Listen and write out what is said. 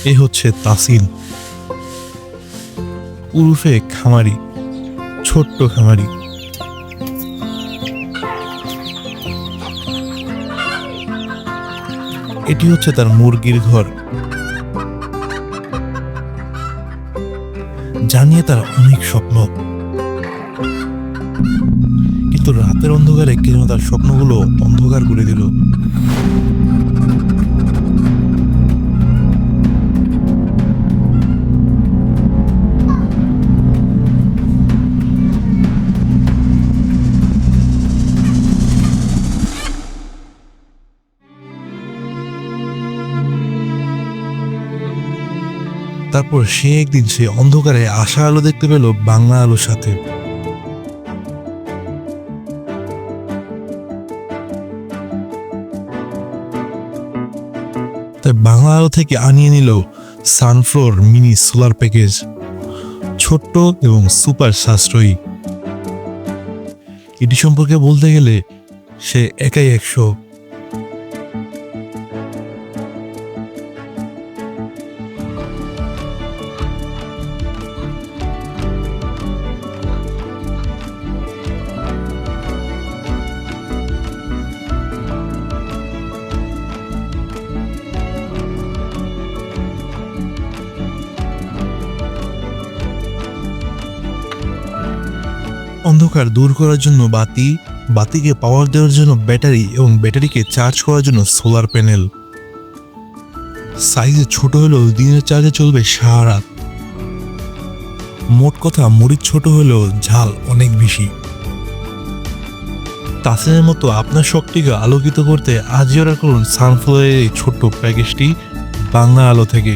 এ হচ্ছে তাসিন, উরুফে খামারি, ছোট্ট খামারি। এটি হচ্ছে তার মুরগির ঘর। জানিয়ে তার অনেক স্বপ্ন, কিন্তু রাতের অন্ধকারে কে যেন তার স্বপ্নগুলো অন্ধকার করে দিল। তারপর একদিন সে অন্ধকারে আশা আলো দেখতে পেল বাংলা আলোর সাথে। তাই বাংলা আলো থেকে আনিয়ে নিল সানফ্লোর মিনি সোলার প্যাকেজ, ছোট্ট এবং সুপার সাশ্রয়ী। এটি সম্পর্কে বলতে গেলে সে একাই 100। অন্ধকার দূর করার জন্য বাতি, বাতিকে পাওয়ার দেওয়ার জন্য ব্যাটারি এবং ব্যাটারিকে চার্জ করার জন্য সোলার প্যানেল। সাইজে ছোট হলেও দিনের চার্জে চলবে সারা রাত। মোট কথা, মরিচ ছোট হলেও ঝাল অনেক বেশি। তাসিনের মতো আপনার শখটিকে আলোকিত করতে আজই অর্ডার করুন সানফ্লাওয়ারের এই ছোট্ট প্যাকেজটি বাংলা আলো থেকে।